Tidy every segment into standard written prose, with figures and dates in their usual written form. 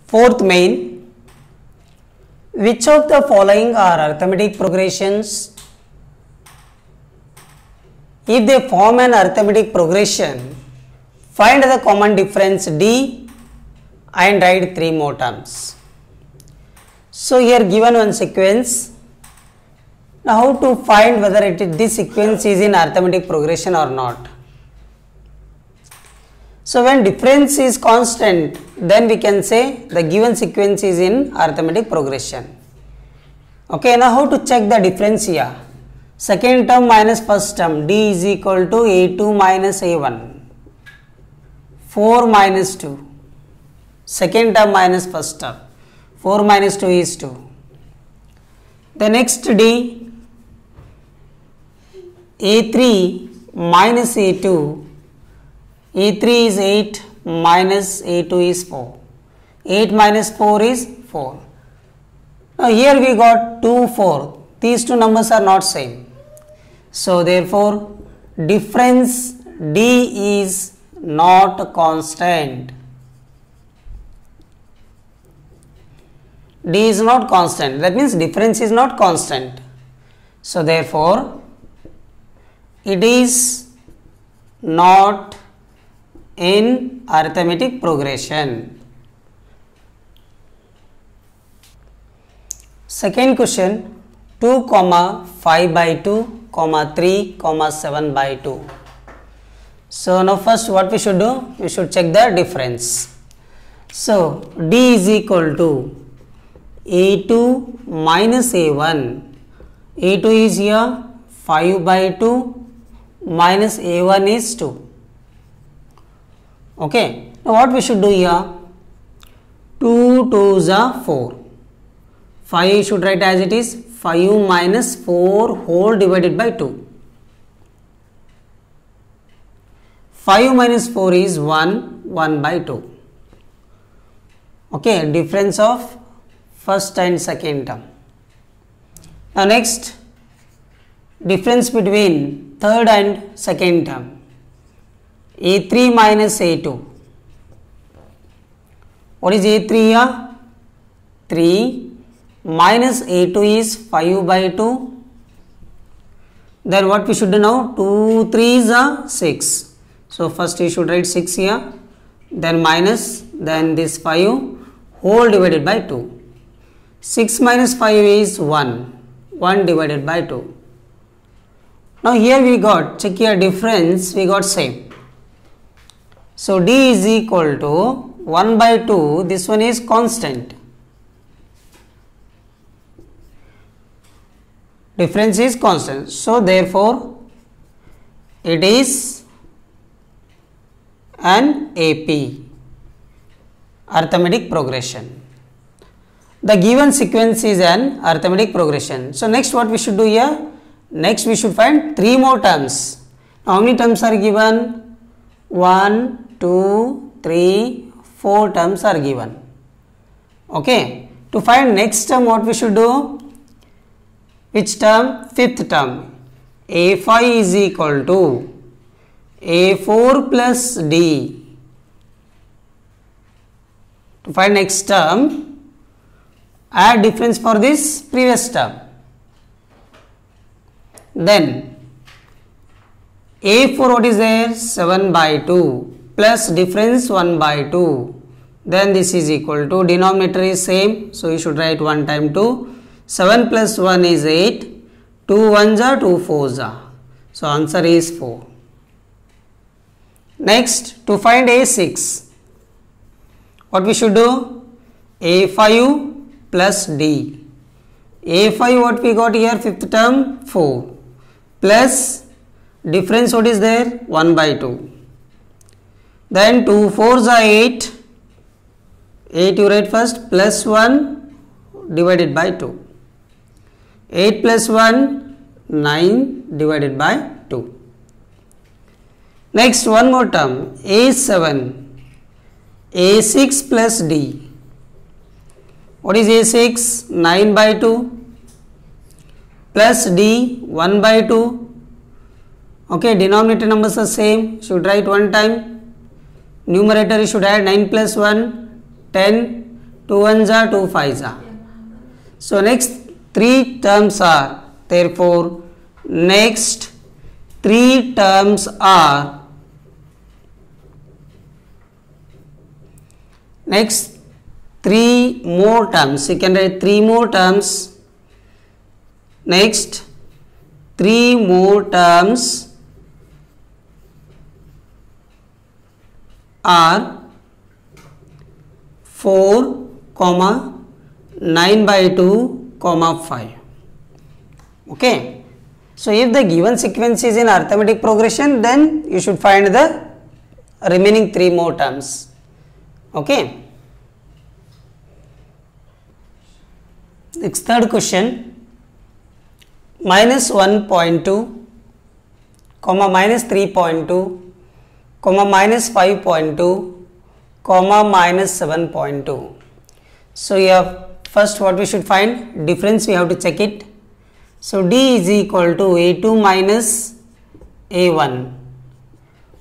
Fourth main, which of the following are arithmetic progressions? If they form an arithmetic progression, find the common difference D and write 3 more terms. So here given one sequence. Now how to find whether this sequence is in arithmetic progression or not? So when difference is constant, then we can say the given sequence is in arithmetic progression. Okay, now how to check the difference here? Second term minus first term, D is equal to A2 minus A1, 4 minus 2. Second term minus first term, 4 minus 2 is 2. The next D, A3 minus A2, A3 is 8 minus A2 is 4. 8 minus 4 is 4. Now here we got 2, 4. These two numbers are not same. So therefore difference D is not constant. D is not constant. That means difference is not constant. So therefore it is not in arithmetic progression. Second question, 2, 5 by 2, 3, 7 by 2. So now first what we should do? We should check the difference. So D is equal to A2 minus A1. A2 is here 5 by 2 minus A1 is 2. Okay, now what we should do here? 2 2s are 4. 5 should write as it is, 5 minus 4 whole divided by 2. 5 minus 4 is 1, 1 by 2. Okay, difference of first and second term. Now next, difference between third and second term. A3 minus A2. What is A3 here? 3 minus A2 is 5 by 2. Then what we should do now? 2 3s are 6. So first you should write 6 here. Then minus, then this 5 whole divided by 2. 6 minus 5 is 1. 1 divided by 2. Now here we got, check here difference, we got same. So D is equal to 1 by 2, this one is constant. Difference is constant. So therefore it is an AP, arithmetic progression. The given sequence is an arithmetic progression. So next what we should do here? Next we should find 3 more terms. Now how many terms are given? 1, 2, 3, 4 terms are given. Okay. To find next term what we should do? Which term? Fifth term. A5 is equal to A4 plus D. To find next term, add difference for this previous term. Then A4 what is there? 7 by 2 plus difference 1 by 2. Then this is equal to, denominator is same. So you should write 1 time 2. 7 plus 1 is 8. 2 1s are 2 4s are. So answer is 4. Next, to find A6, what we should do? A5 plus D. A5 what we got here? Fifth term 4 plus difference what is there? 1 by 2. Then 2 4s are 8. 8 you write first, plus 1 divided by 2. 8 plus 1, 9 divided by 2. Next one more term, A7, A6 plus D. What is A6? 9 by 2 plus D 1 by 2. Okay, denominator numbers are same, should write 1 time. Numerator you should add 9 plus 1, 10, 2 ones are 2 fives are. So next 3 terms are, therefore next 3 terms are, next 3 more terms, you can write 3 more terms, next 3 more terms are 4, 9 by 2, 5. Okay. So if the given sequence is in arithmetic progression, then you should find the remaining 3 more terms. Okay. Next, third question, minus 1.2, minus 3.2, minus 5.2, minus 7.2. So here first what we should find, difference we have to check it. So D is equal to A2 minus A1.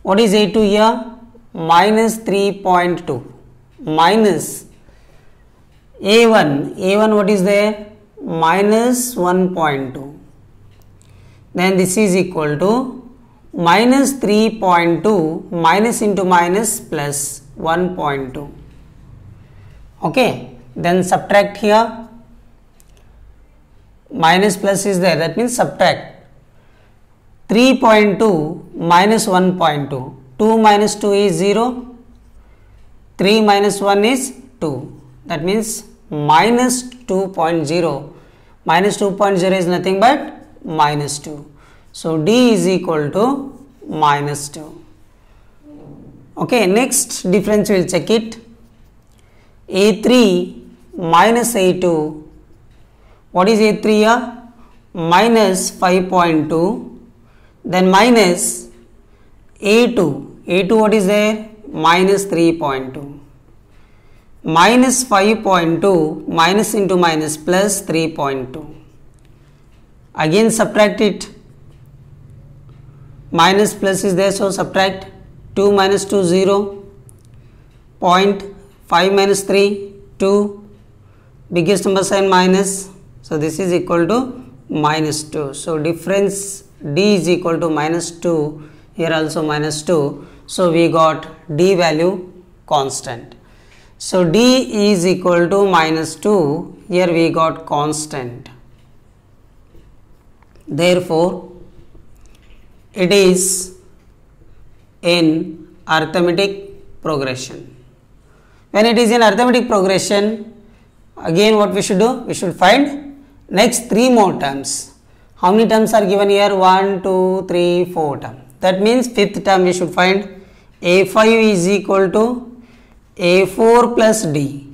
What is A2 here? Minus 3.2 minus A1 what is there? Minus 1.2. Then this is equal to minus 3.2 minus into minus plus 1.2. Okay, then subtract here, minus plus is there, that means subtract 3.2 minus 1.2, 2 minus 2 is 0, 3 minus 1 is 2, that means minus 2.0, minus 2.0 is nothing but minus 2. So D is equal to minus 2. Okay, next difference we will check it. A3 minus A2. What is A3 here? Minus 5.2. Then minus A2. A2 what is there? Minus 3.2. Minus 5.2 minus into minus plus 3.2. Again subtract it. Minus plus is there, so subtract 2 minus 2 0. 0.5 minus 3 2. Biggest number sign minus. So this is equal to minus 2. So difference D is equal to minus 2. Here also minus 2. So we got D value constant. So D is equal to minus 2. Here we got constant. Therefore, it is in arithmetic progression. When it is in arithmetic progression, again what we should do? We should find next 3 more terms. How many terms are given here? 1, 2, 3, 4 terms. That means 5th term we should find A5 is equal to A4 plus D.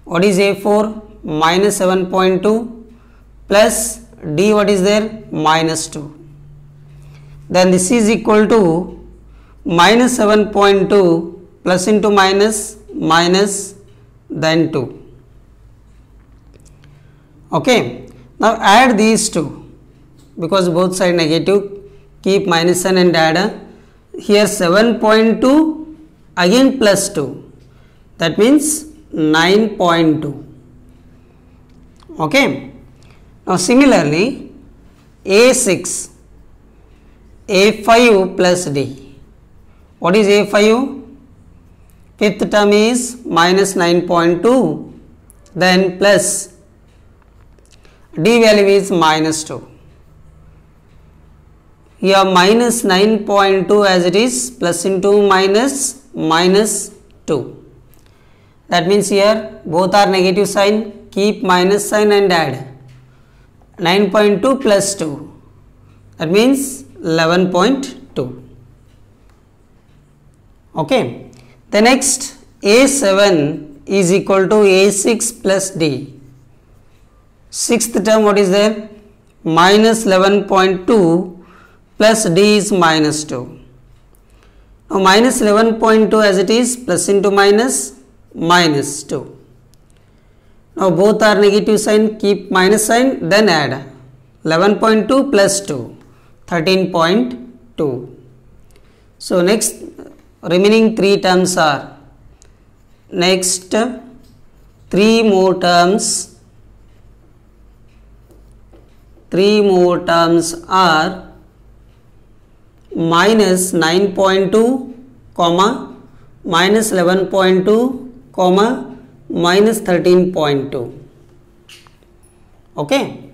What is A4? Minus 7.2 plus D what is there? Minus 2. Then this is equal to minus 7.2 plus into minus minus then 2. Okay. Now add these two because both side negative. Keep minus sign and add. Here 7.2 again plus 2. That means 9.2. Okay. Now similarly A6, A5 plus D. What is A5? 5th term is minus 9.2, then plus D value is minus 2. Here minus 9.2 as it is, plus into minus minus 2. That means here both are negative sign, keep minus sign and add. 9.2 plus 2, that means 11.2. Okay. The next A7 is equal to A6 plus D. 6th term what is there? Minus 11.2 plus D is minus 2. Now minus 11.2 as it is, plus into minus minus 2. Now both are negative sign, keep minus sign, then add 11.2 plus 2, 13.2. So next remaining 3 terms are next 3 more terms are minus 9.2 comma minus 11.2 comma minus 13.2. okay.